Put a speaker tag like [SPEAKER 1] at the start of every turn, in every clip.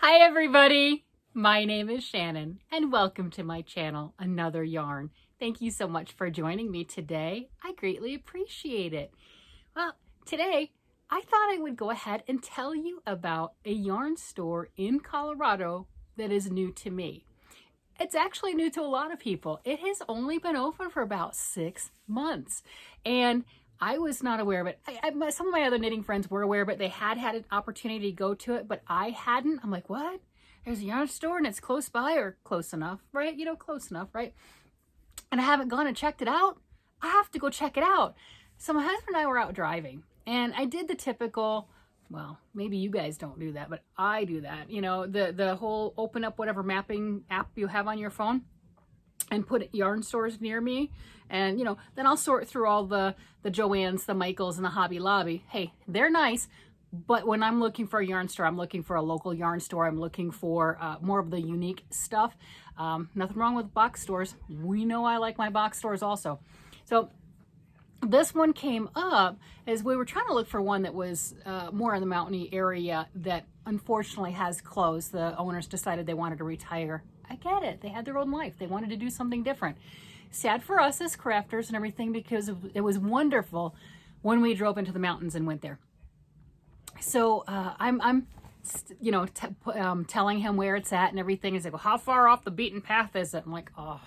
[SPEAKER 1] Hi everybody, my name is Shannon and welcome to my channel, Another Yarn. Thank you so much for joining me today. I greatly appreciate it. Well, today I thought I would go ahead and tell you about a yarn store in Colorado that is new to me. It's actually new to a lot of people. It has only been open for about 6 months and I was not aware of it. Some of my other knitting friends were aware of it. They had an opportunity to go to it, but I hadn't. I'm like, what? There's a yarn store and it's close by or close enough, right? You know, close enough, right? And I haven't gone and checked it out. I have to go check it out. So my husband and I were out driving and I did the typical, well, maybe you guys don't do that, but I do that. You know, the whole open up whatever mapping app you have on your phone and put yarn stores near me. And, you know, then I'll sort through all the Joann's, the Michaels, and the Hobby Lobby. Hey, they're nice, but when I'm looking for a yarn store, I'm looking for a local yarn store. I'm looking for more of the unique stuff. Nothing wrong with box stores. We know I like my box stores also. So this one came up as we were trying to look for one that was more in the mountainy area that unfortunately has closed. The owners decided they wanted to retire. I get it. They had their own life. They wanted to do something different. Sad for us as crafters and everything because it was wonderful when we drove into the mountains and went there. So I'm you know, telling him where it's at and everything. He's like, well, how far off the beaten path is it? I'm like, oh,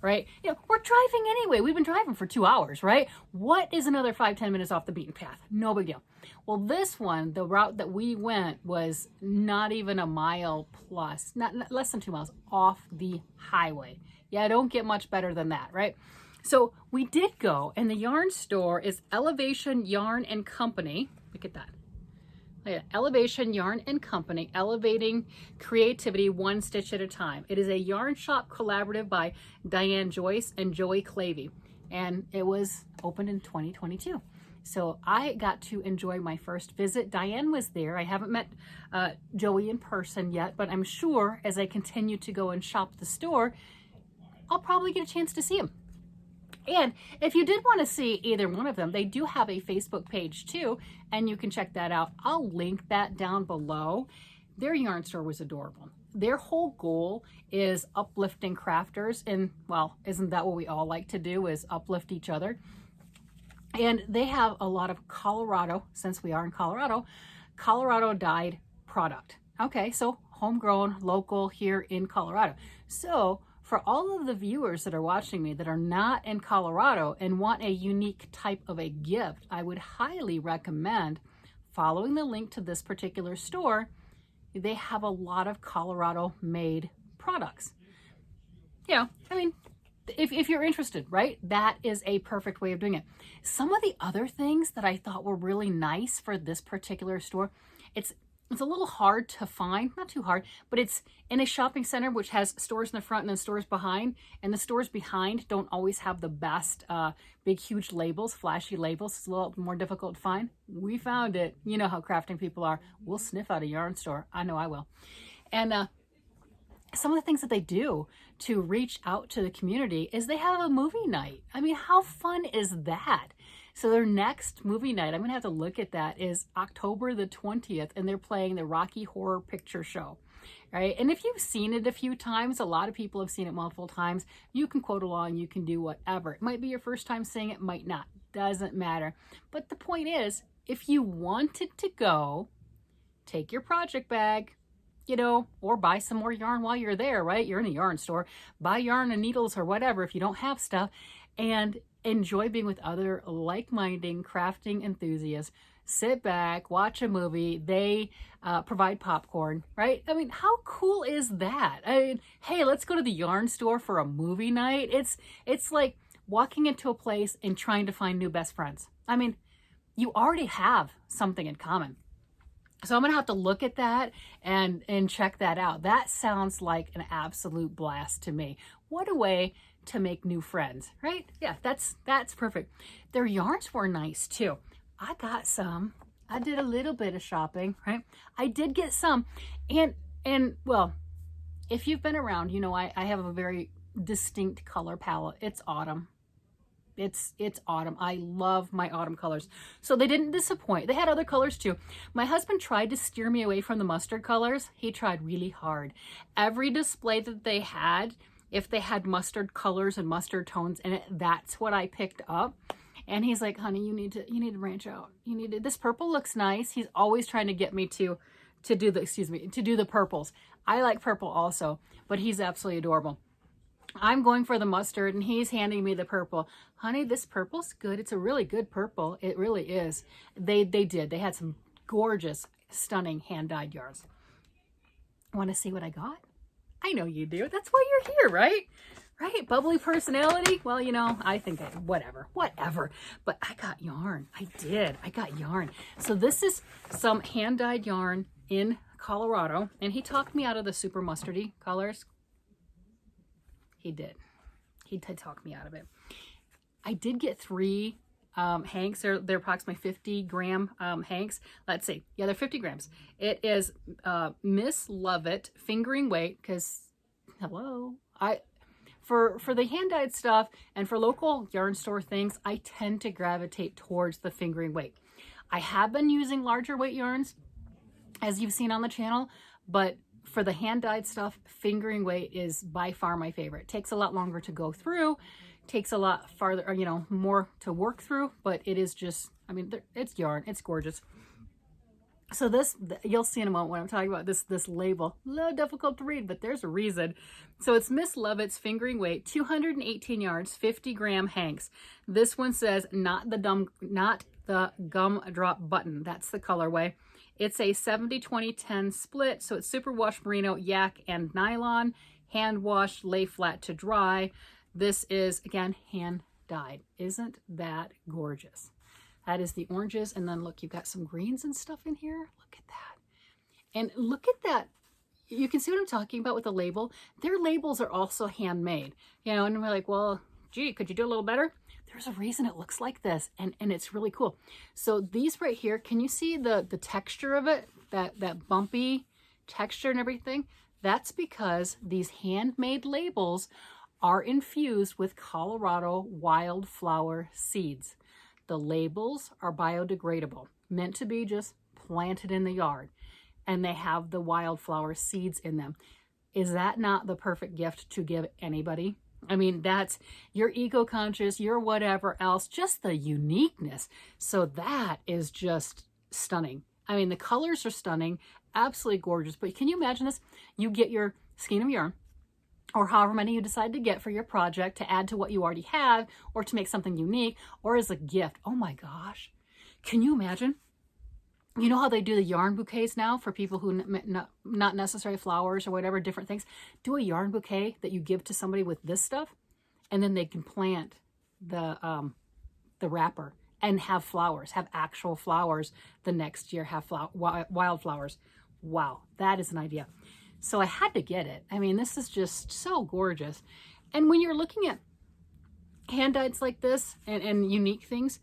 [SPEAKER 1] right. You know, we're driving anyway. We've been driving for 2 hours, right? What is another 5-10 minutes off the beaten path? No big deal. Well, this one, the route that we went was not even a mile plus, not less than 2 miles off the highway. Yeah, I don't get much better than that, right? So we did go, and the yarn store is Elevation Yarn and Company. Look at that. Elevation Yarn and Company, elevating creativity one stitch at a time. It is a yarn shop collaborative by Diane Joyce and Joey Clavey, and it was opened in 2022. So I got to enjoy my first visit. Diane was there. I haven't met Joey in person yet, but I'm sure as I continue to go and shop the store, I'll probably get a chance to see him. And if you did want to see either one of them, they do have a Facebook page too, and you can check that out. I'll link that down below. Their yarn store was adorable. Their whole goal is uplifting crafters, and well, isn't that what we all like to do, is uplift each other? And they have a lot of Colorado, since we are in Colorado, Colorado dyed product. Okay, so homegrown, local here in Colorado. So for all of the viewers that are watching me that are not in Colorado and want a unique type of a gift, I would highly recommend following the link to this particular store. They have a lot of Colorado made products. You know, I mean, if you're interested, right? That is a perfect way of doing it. Some of the other things that I thought were really nice for this particular store, it's a little hard to find, not too hard, but it's in a shopping center which has stores in the front and then stores behind, and the stores behind don't always have the best big huge labels, flashy labels. It's a little more difficult to find. We found it. You know how crafting people are. We'll sniff out a yarn store. I know I will. And some of the things that they do to reach out to the community is they have a movie night. I mean, how fun is that? So their next movie night, I'm going to have to look at that, is October the 20th, and they're playing the Rocky Horror Picture Show, right? And if you've seen it a few times, a lot of people have seen it multiple times, you can quote along, you can do whatever. It might be your first time seeing it, might not, doesn't matter. But the point is, if you wanted to go, take your project bag, you know, or buy some more yarn while you're there, right? You're in a yarn store, buy yarn and needles or whatever if you don't have stuff, and enjoy being with other like-minded crafting enthusiasts. Sit back, watch a movie. They provide popcorn, right? I mean, how cool is that? I mean, hey, let's go to the yarn store for a movie night. It's like walking into a place and trying to find new best friends. I mean, you already have something in common. So I'm going to have to look at that and check that out. That sounds like an absolute blast to me. What a way to make new friends, right? Yeah, that's perfect. Their yarns were nice too. I got some. I did a little bit of shopping, right? I did get some. And well, if you've been around, you know I have a very distinct color palette. It's autumn. It's autumn. I love my autumn colors. So they didn't disappoint. They had other colors too. My husband tried to steer me away from the mustard colors. He tried really hard. Every display that they had, if they had mustard colors and mustard tones in it, that's what I picked up. And he's like, honey, you need to branch out. This purple looks nice. He's always trying to get me to do the purples. I like purple also, but he's absolutely adorable. I'm going for the mustard and he's handing me the purple. Honey, this purple's good. It's a really good purple. It really is. They had some gorgeous, stunning hand-dyed yarns. Want to see what I got? I know you do. That's why you're here, right? Right? Bubbly personality? Well, you know, I think whatever. But I got yarn. I did. I got yarn. So this is some hand-dyed yarn in Colorado. And he talked me out of the super mustardy colors. He did. He did talk me out of it. I did get 3 hanks. They're approximately 50 gram hanks. Let's see. Yeah, they're 50 grams. It is Miss Lovett fingering weight because, hello, for the hand-dyed stuff and for local yarn store things, I tend to gravitate towards the fingering weight. I have been using larger weight yarns, as you've seen on the channel, but for the hand-dyed stuff, fingering weight is by far my favorite. It takes a lot longer to go through, takes a lot farther, or, you know, more to work through, but it is just, I mean, it's yarn, it's gorgeous. So this, you'll see in a moment when I'm talking about this label. A little difficult to read, but there's a reason. So it's Miss Lovett's fingering weight, 218 yards, 50 gram hanks. This one says not the gumdrop button. That's the colorway. It's a 70-20-10 split, so it's superwash merino, yak, and nylon, hand wash, lay flat to dry. This is, again, hand dyed. Isn't that gorgeous? That is the oranges, and then look, you've got some greens and stuff in here. Look at that. And look at that. You can see what I'm talking about with the label. Their labels are also handmade, you know, and we're like, well, gee, could you do a little better? There's a reason it looks like this, and it's really cool. So these right here, can you see the texture of it? That bumpy texture and everything? That's because these handmade labels are infused with Colorado wildflower seeds. The labels are biodegradable, meant to be just planted in the yard, and they have the wildflower seeds in them. Is that not the perfect gift to give anybody? I mean, that's, you're eco-conscious, you're whatever else, just the uniqueness. So that is just stunning. I mean, the colors are stunning, absolutely gorgeous. But can you imagine this? You get your skein of yarn, or however many you decide to get for your project to add to what you already have, or to make something unique, or as a gift. Oh my gosh. Can you imagine? You know how they do the yarn bouquets now for people who not necessarily flowers or whatever, different things. Do a yarn bouquet that you give to somebody with this stuff, and then they can plant the wrapper and have flowers, have actual flowers the next year, have wildflowers. Wow, that is an idea. So I had to get it. I mean, this is just so gorgeous. And when you're looking at hand-dyeds like this and unique things,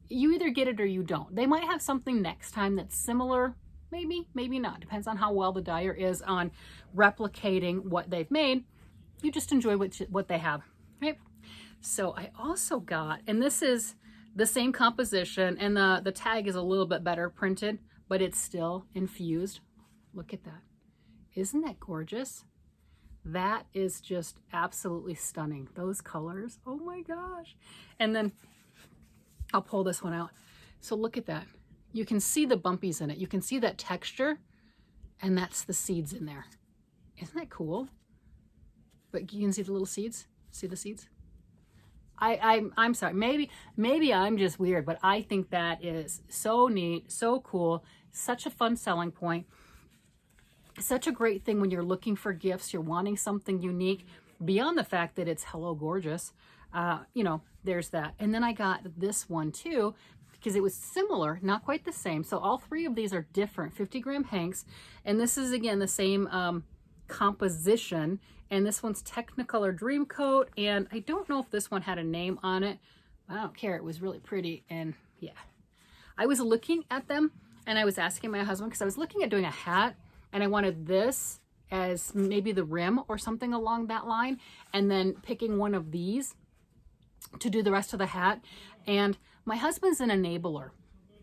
[SPEAKER 1] you either get it or you don't. They might have something next time that's similar, maybe, maybe not. Depends on how well the dyer is on replicating what they've made. You just enjoy what they have, right? So I also got, and this is the same composition, and the tag is a little bit better printed, but it's still infused. Look at that. Isn't that gorgeous? That is just absolutely stunning. Those colors, oh my gosh. And then I'll pull this one out. So look at that. You can see the bumpies in it. You can see that texture, and that's the seeds in there. Isn't that cool? But you can see the little seeds. See the seeds? I'm sorry. Maybe I'm just weird, but I think that is so neat, so cool, such a fun selling point. Such a great thing when you're looking for gifts, you're wanting something unique, beyond the fact that it's hello gorgeous. You know, there's that. And then I got this one too, because it was similar, not quite the same. So all 3 of these are different, 50 gram hanks. And this is, again, the same composition. And this one's Technicolor Dream Coat. And I don't know if this one had a name on it. I don't care. It was really pretty. And yeah, I was looking at them and I was asking my husband, because I was looking at doing a hat, and I wanted this as maybe the rim or something along that line, and then picking one of these to do the rest of the hat. And my husband's an enabler.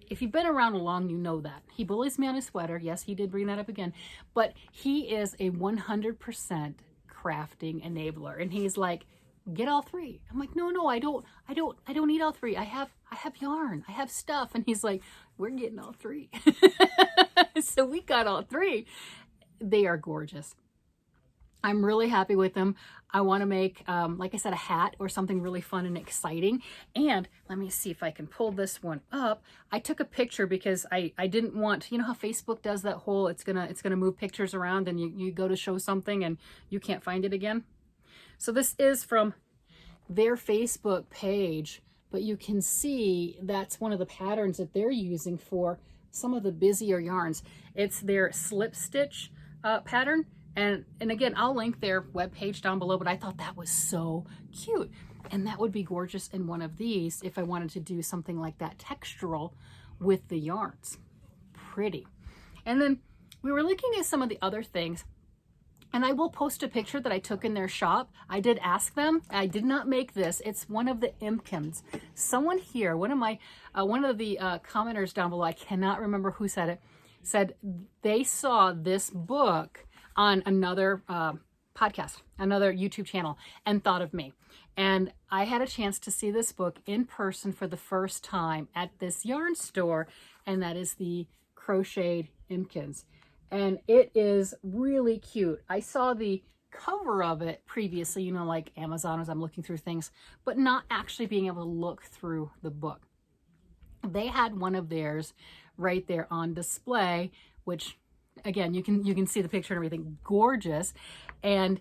[SPEAKER 1] If you've been around long, you know that. He bullies me on his sweater. Yes, he did bring that up again. But he is a 100% crafting enabler. And he's like, get all three. I'm like, no, I don't need all three. I have yarn. I have stuff. And he's like, we're getting all three. So we got all three. They are gorgeous. I'm really happy with them. I want to make, like I said, a hat or something really fun and exciting. And let me see if I can pull this one up. I took a picture because I didn't want, you know how Facebook does that whole, it's gonna move pictures around and you go to show something and you can't find it again. So this is from their Facebook page, but you can see that's one of the patterns that they're using for some of the busier yarns. It's their slip stitch pattern. And again, I'll link their webpage down below, but I thought that was so cute. And that would be gorgeous in one of these if I wanted to do something like that textural with the yarns. Pretty. And then we were looking at some of the other things, and I will post a picture that I took in their shop. I did ask them. I did not make this. It's one of the Impkins. Someone here, one of the commenters down below, I cannot remember who said it, said they saw this book on another podcast, another YouTube channel, and thought of me. And I had a chance to see this book in person for the first time at this yarn store, and that is the Crocheted Impkins. And it is really cute. I saw the cover of it previously, you know, like Amazon as I'm looking through things, but not actually being able to look through the book. They had one of theirs right there on display, which again, you can see the picture and everything, gorgeous. And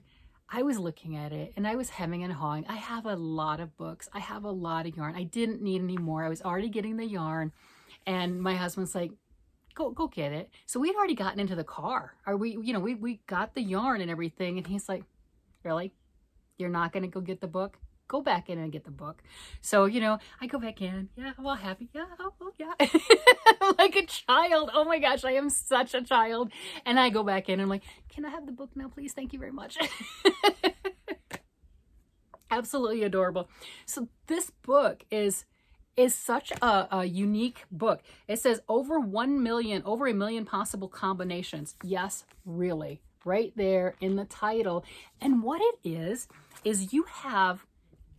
[SPEAKER 1] I was looking at it and I was hemming and hawing. I have a lot of books. I have a lot of yarn. I didn't need any more. I was already getting the yarn, and my husband's like, go get it. So we'd already gotten into the car. We got the yarn and everything. And he's like, really? You're not going to go get the book? Go back in and get the book. So, you know, I go back in. Yeah, I'm all happy. Yeah, oh yeah. Like a child. Oh my gosh, I am such a child. And I go back in and I'm like, can I have the book now, please? Thank you very much. Absolutely adorable. So this book is such a unique book. It says over a million possible combinations. Yes, really. Right there in the title. And what it is you have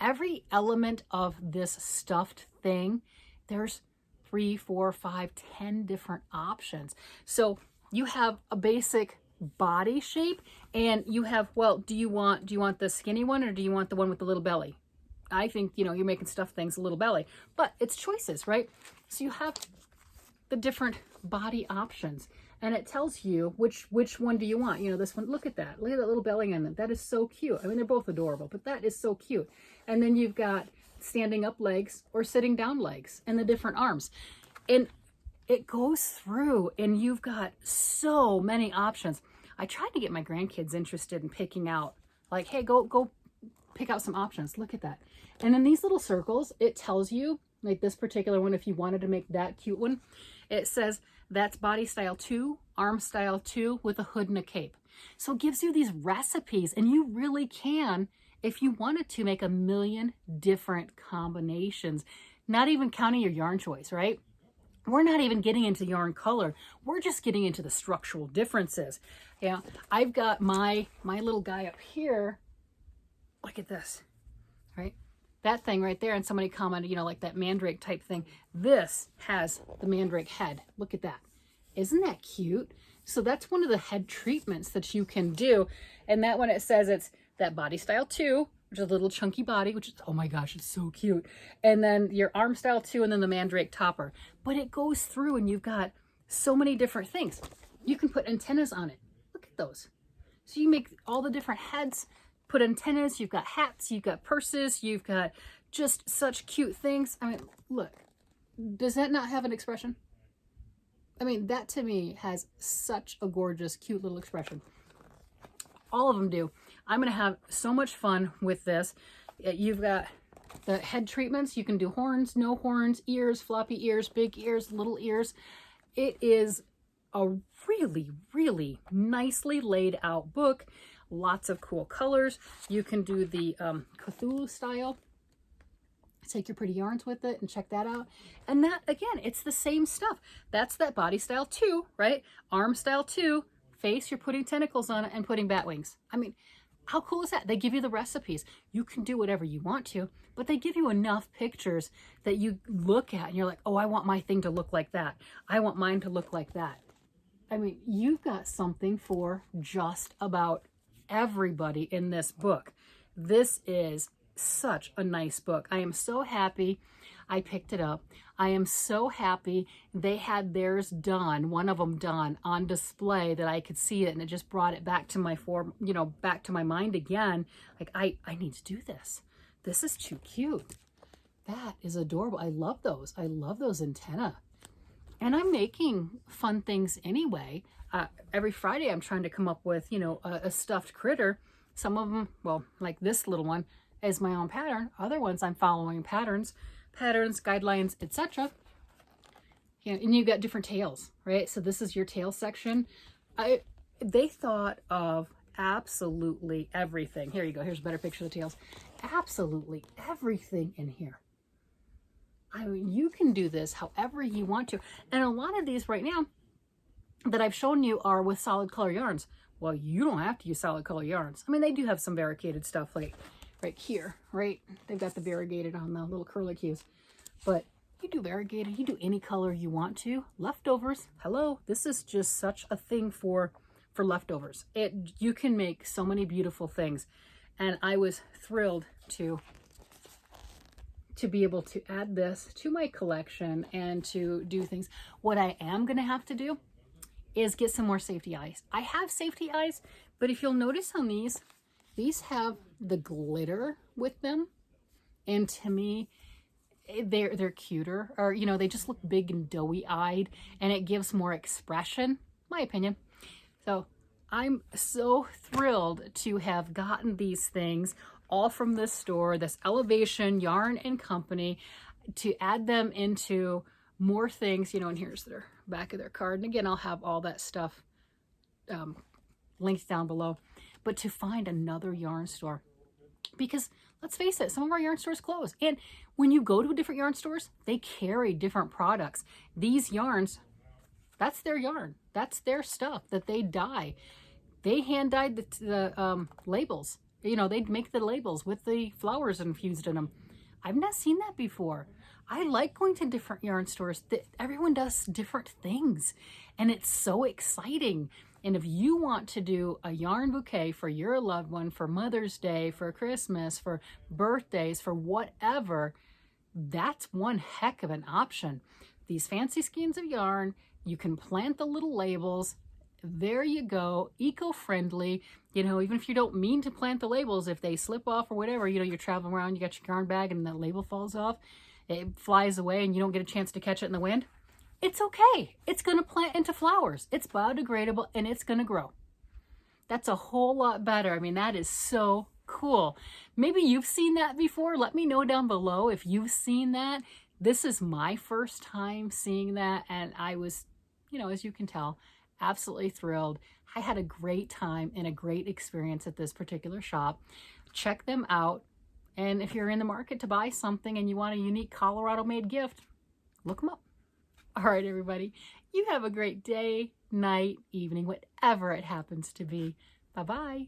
[SPEAKER 1] every element of this stuffed thing. There's 3, 4, 5, 10 different options. So you have a basic body shape, and you have, well, do you want the skinny one, or do you want the one with the little belly? I think, you know, you're making stuffed things a little belly, but it's choices, right? So you have the different body options, and it tells you which one do you want. You know, this one, look at that little belly on it. That is so cute. I mean, they're both adorable, but that is so cute. And then you've got standing up legs or sitting down legs and the different arms. And it goes through, and you've got so many options. I tried to get my grandkids interested in picking out, like, hey, go pick out some options. Look at that. And in these little circles, it tells you, like this particular one, if you wanted to make that cute one, it says that's body style 2, arm style 2 with a hood and a cape. So it gives you these recipes, and you really can, if you wanted to, make a million different combinations, not even counting your yarn choice, right? We're not even getting into yarn color. We're just getting into the structural differences. Yeah, I've got my little guy up here. Look at this, right? That thing right there, and somebody commented, you know, like that mandrake type thing. This has the mandrake head. Look at that. Isn't that cute? So that's one of the head treatments that you can do. And that one, it says it's that body style 2, which is a little chunky body, which is, oh my gosh, it's so cute. And then your arm style 2, and then the mandrake topper. But it goes through, and you've got so many different things. You can put antennas on it. Look at those. So you make all the different heads, put antennas, you've got hats, you've got purses, you've got just such cute things. I mean, look, does that not have an expression? I mean, that to me has such a gorgeous, cute little expression. All of them do. I'm going to have so much fun with this. You've got the head treatments. You can do horns, no horns, ears, floppy ears, big ears, little ears. It is a really, really nicely laid out book. Lots of cool colors. You can do the Cthulhu style Take your pretty yarns with it and check that out. And that, again, it's the same stuff. That's that body style 2, right? Arm style 2, face, you're putting tentacles on it and putting bat wings. I mean, how cool is that? They give you the recipes. You can do whatever you want to, but they give you enough pictures that you look at and you're like, oh, I want my thing to look like that. I want mine to look like that. I mean, you've got something for just about everybody in this book. This is such a nice book. I am so happy I picked it up. I am so happy they had theirs done, one of them done on display, that I could see it, and it just brought it back to my form, you know, back to my mind again. Like, I need to do this. This is too cute. That is adorable. I love those. I love those antennae. And I'm making fun things anyway. Every Friday I'm trying to come up with, you know, a stuffed critter. Some of them, well, like this little one, is my own pattern. Other ones I'm following patterns, guidelines, etc. Yeah, and you got different tails, right? So this is your tail section. They thought of absolutely everything. Here you go. Here's a better picture of the tails. Absolutely everything in here. I mean, you can do this however you want to. And a lot of these right now that I've shown you are with solid color yarns. Well, you don't have to use solid color yarns. I mean, they do have some variegated stuff like right here, right? They've got the variegated on the little curlicues. But you do variegated, you do any color you want to. Leftovers, hello. This is just such a thing for leftovers. You can make so many beautiful things. And I was thrilled to be able to add this to my collection and to do things. What I am going to have to do is get some more safety eyes. I have safety eyes, but if you'll notice on these have the glitter with them. And to me, they're cuter, or, you know, they just look big and doughy eyed, and it gives more expression, my opinion. So I'm so thrilled to have gotten these things all from this store, this Elevation Yarn and Company, to add them into more things, you know. And here's their back of their card. And again, I'll have all that stuff linked down below. But to find another yarn store, because let's face it, some of our yarn stores close. And when you go to different yarn stores, they carry different products. These yarns, that's their yarn. That's their stuff that they dye. They hand dyed the labels. You know, they'd make the labels with the flowers infused in them. I've not seen that before. I like going to different yarn stores. Everyone does different things, and it's so exciting. And if you want to do a yarn bouquet for your loved one, for Mother's Day, for Christmas, for birthdays, for whatever, that's one heck of an option. These fancy skeins of yarn, you can plant the little labels. There you go, eco-friendly. You know, even if you don't mean to plant the labels, if they slip off or whatever, you know, you're traveling around, you got your yarn bag and that label falls off, it flies away and you don't get a chance to catch it in the wind. It's okay. It's going to plant into flowers. It's biodegradable and it's going to grow. That's a whole lot better. I mean, that is so cool. Maybe you've seen that before. Let me know down below if you've seen that. This is my first time seeing that, and I was, you know, as you can tell, absolutely thrilled. I had a great time and a great experience at this particular shop. Check them out. And if you're in the market to buy something and you want a unique Colorado made gift, look them up. All right, everybody, you have a great day, night, evening, whatever it happens to be. Bye-bye.